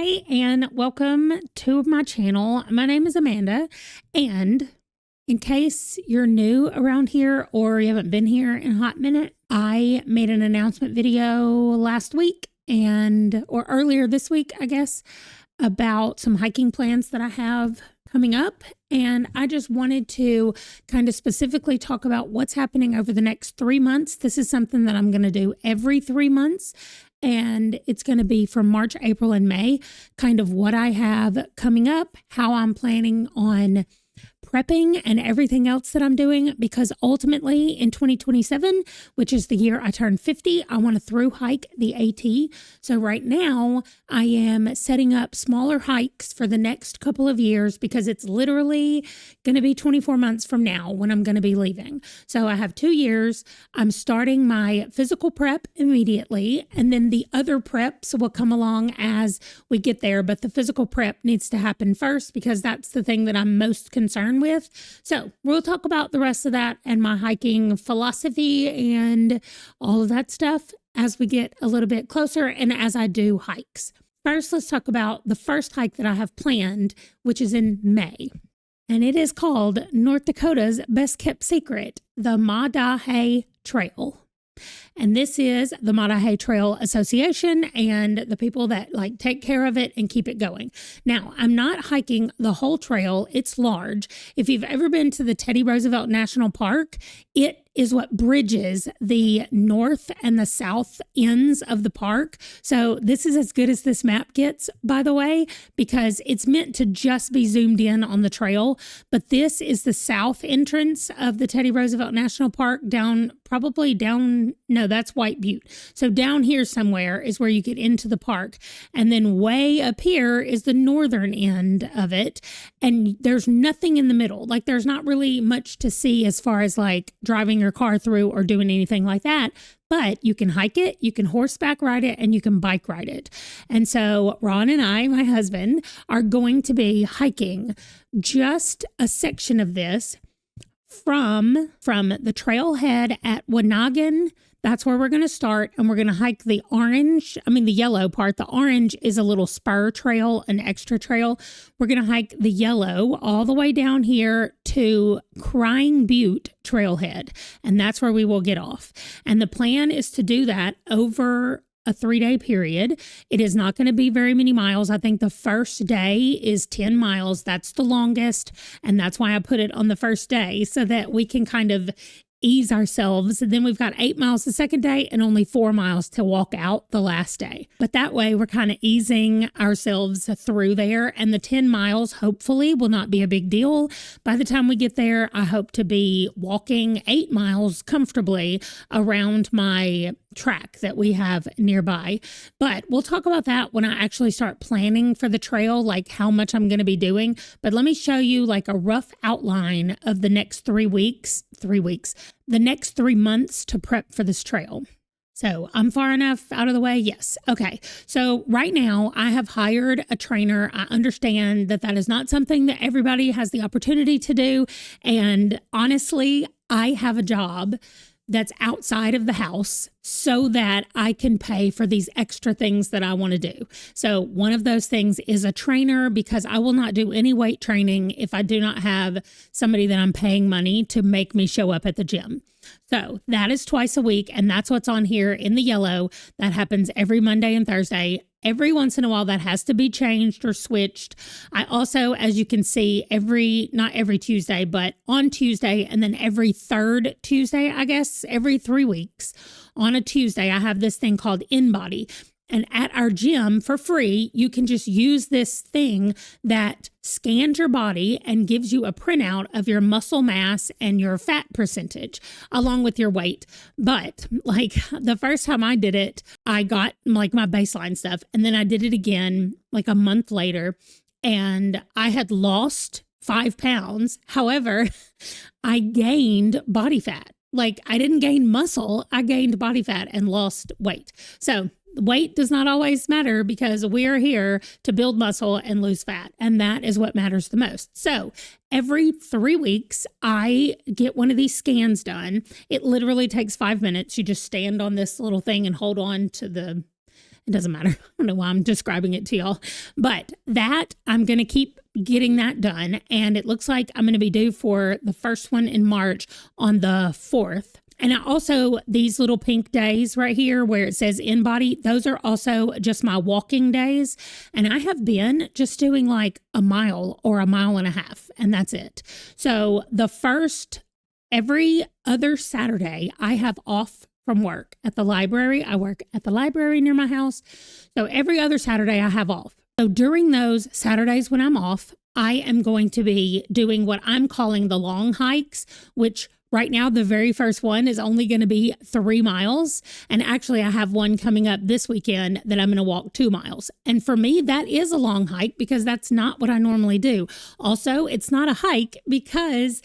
Hi, and welcome to my channel. My name is Amanda, and in case you're new around here or you haven't been here in a hot minute, I made an announcement video last week or earlier this week, I guess, about some hiking plans that I have coming up. And I just wanted to kind of specifically talk about what's happening over the next 3 months. This is something that I'm going to do every 3 months. And it's going to be from March, April, and May, kind of what I have coming up, how I'm planning on prepping and everything else that I'm doing, because ultimately in 2027, which is the year I turn 50, I want to through hike the AT. So right now I am setting up smaller hikes for the next couple of years because it's literally going to be 24 months from now when I'm going to be leaving. So I have 2 years. I'm starting my physical prep immediately, and then the other preps will come along as we get there. But the physical prep needs to happen first because that's the thing that I'm most concerned with. So we'll talk about the rest of that and my hiking philosophy and all of that stuff as we get a little bit closer and as I do hikes. First, let's talk about the first hike that I have planned, which is in May. And it is called North Dakota's best kept secret, the Madahe Trail. And this is the Madahe Trail Association and the people that take care of it and keep it going. Now, I'm not hiking the whole trail. It's large. If you've ever been to the Teddy Roosevelt National Park, it is what bridges the north and the south ends of the park. So this is as good as this map gets, by the way, because it's meant to just be zoomed in on the trail. But this is the south entrance of the Teddy Roosevelt National Park that's White Butte. So down here somewhere is where you get into the park. And then way up here is the northern end of it. And there's nothing in the middle. There's not really much to see as far as driving your car through or doing anything like that. But you can hike it, you can horseback ride it, and you can bike ride it. And so Ron and I, my husband, are going to be hiking just a section of this from the trailhead at Wanagan. That's where we're going to start, and we're going to hike the yellow part. The orange is a little spur trail, an extra trail. We're going to hike the yellow all the way down here to Crying Butte trailhead, and that's where we will get off. And the plan is to do that over a 3-day period. It is not going to be very many miles. I think the first day is 10 miles. That's the longest, and that's why I put it on the first day so that we can kind of ease ourselves. And then we've got 8 miles the second day and only 4 miles to walk out the last day. But that way we're kind of easing ourselves through there. And the 10 miles hopefully will not be a big deal. By the time we get there, I hope to be walking 8 miles comfortably around my track that we have nearby. But we'll talk about that when I actually start planning for the trail, how much I'm going to be doing. But let me show you a rough outline of the next 3 weeks, the next 3 months to prep for this trail. So I'm far enough out of the way? Yes. Okay. So right now I have hired a trainer. I understand that is not something that everybody has the opportunity to do. And honestly, I have a job that's outside of the house so that I can pay for these extra things that I want to do. So one of those things is a trainer, because I will not do any weight training if I do not have somebody that I'm paying money to make me show up at the gym. So that is twice a week, and that's what's on here in the yellow. That happens every Monday and Thursday. Every once in a while that has to be changed or switched. I also, as you can see, not every Tuesday, but on Tuesday, and then every third Tuesday, I guess, every 3 weeks, on a Tuesday, I have this thing called InBody. And at our gym for free, you can just use this thing that scans your body and gives you a printout of your muscle mass and your fat percentage along with your weight. But the first time I did it, I got my baseline stuff, and then I did it again a month later, and I had lost 5 pounds. However, I gained body fat. I didn't gain muscle, I gained body fat and lost weight. So weight does not always matter, because we are here to build muscle and lose fat. And that is what matters the most. So every 3 weeks, I get one of these scans done. It literally takes 5 minutes. You just stand on this little thing and hold on to It doesn't matter. I don't know why I'm describing it to y'all, but that I'm going to keep getting that done. And it looks like I'm going to be due for the first one in March on the 4th. And I also, these little pink days right here where it says in body, those are also just my walking days. And I have been just doing like a mile or a mile and a half, and that's it. So every other Saturday, I have off from work at the library. I work at the library near my house. So every other Saturday I have off. So during those Saturdays when I'm off, I am going to be doing what I'm calling the long hikes, which right now, the very first one is only going to be 3 miles. And actually, I have one coming up this weekend that I'm going to walk 2 miles. And for me, that is a long hike because that's not what I normally do. Also, it's not a hike because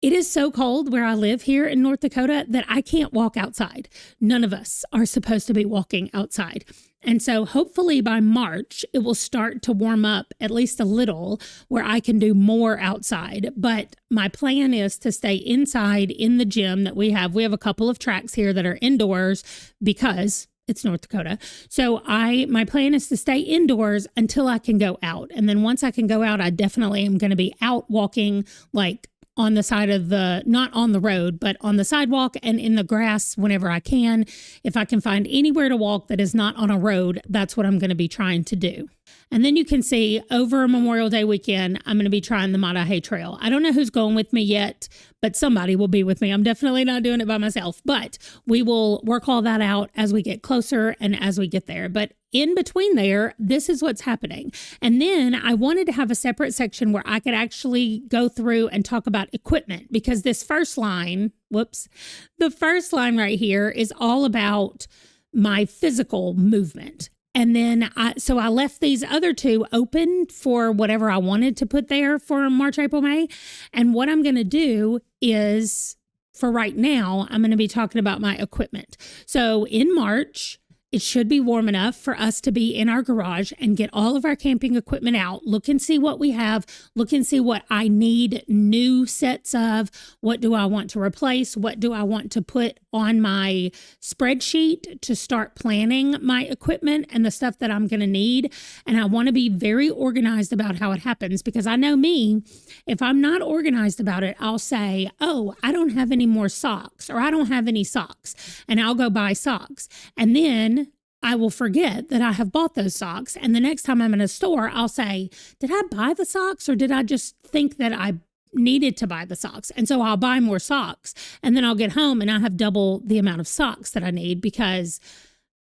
it is so cold where I live here in North Dakota that I can't walk outside. None of us are supposed to be walking outside. And so hopefully by March, it will start to warm up at least a little where I can do more outside. But my plan is to stay inside in the gym that we have. We have a couple of tracks here that are indoors because it's North Dakota. So my plan is to stay indoors until I can go out. And then once I can go out, I definitely am going to be out walking like on the side of not on the road, but on the sidewalk and in the grass whenever I can. If I can find anywhere to walk that is not on a road, that's what I'm going to be trying to do. And then you can see over Memorial Day weekend, I'm going to be trying the Madahe Trail. I don't know who's going with me yet, but somebody will be with me. I'm definitely not doing it by myself, but we will work all that out as we get closer and as we get there. But in between there, this is what's happening. And then I wanted to have a separate section where I could actually go through and talk about equipment because this first line, the first line right here is all about my physical movement. And then I left these other two open for whatever I wanted to put there for March, April, May. And what I'm going to do is, for right now, I'm going to be talking about my equipment. So in March, it should be warm enough for us to be in our garage and get all of our camping equipment out, look and see what we have, look and see what I need new sets of, what do I want to replace, what do I want to put on my spreadsheet to start planning my equipment and the stuff that I'm going to need. And I want to be very organized about how it happens because I know me, if I'm not organized about it, I'll say, oh, I don't have any more socks or I don't have any socks, and I'll go buy socks. And then I will forget that I have bought those socks. And the next time I'm in a store, I'll say, did I buy the socks or did I just think that I needed to buy the socks? And so I'll buy more socks and then I'll get home and I have double the amount of socks that I need because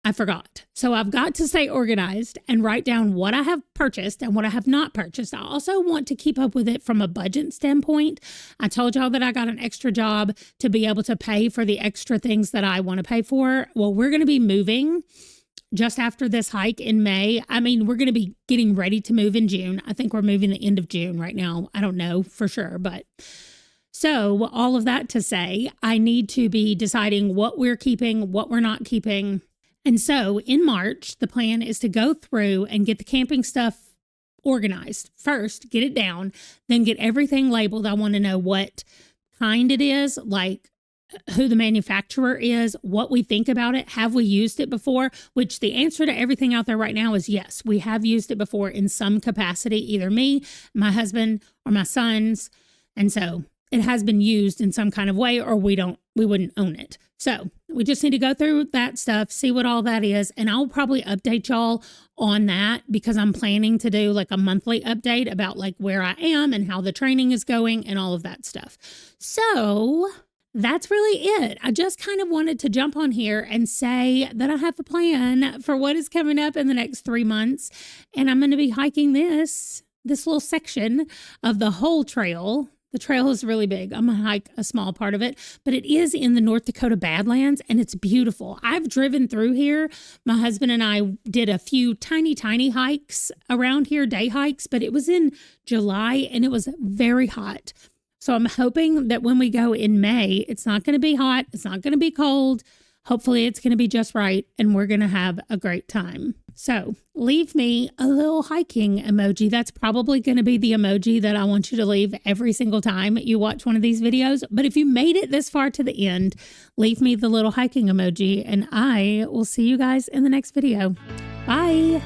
I forgot. So I've got to stay organized and write down what I have purchased and what I have not purchased. I also want to keep up with it from a budget standpoint. I told y'all that I got an extra job to be able to pay for the extra things that I want to pay for. Well, we're going to be moving just after this hike in May. I mean, we're going to be getting ready to move in June. I think we're moving the end of June right now. I don't know for sure, but so all of that to say, I need to be deciding what we're keeping, what we're not keeping. And so in March, the plan is to go through and get the camping stuff organized. First, get it down, then get everything labeled. I want to know what kind it is, like who the manufacturer is, what we think about it. Have we used it before? Which the answer to everything out there right now is yes, we have used it before in some capacity, either me, my husband, or my sons. And so it has been used in some kind of way, or we wouldn't own it. So we just need to go through that stuff, see what all that is. And I'll probably update y'all on that because I'm planning to do like a monthly update about like where I am and how the training is going and all of that stuff. So that's really it. I just kind of wanted to jump on here and say that I have a plan for what is coming up in the next 3 months. And I'm going to be hiking this little section of the whole trail. The trail is really big. I'm going to hike a small part of it, but it is in the North Dakota Badlands and it's beautiful. I've driven through here. My husband and I did a few tiny hikes around here, day hikes, but it was in July and it was very hot. So I'm hoping that when we go in May, it's not going to be hot. It's not going to be cold. Hopefully it's going to be just right and we're going to have a great time. So leave me a little hiking emoji. That's probably going to be the emoji that I want you to leave every single time you watch one of these videos. But if you made it this far to the end, leave me the little hiking emoji and I will see you guys in the next video. Bye.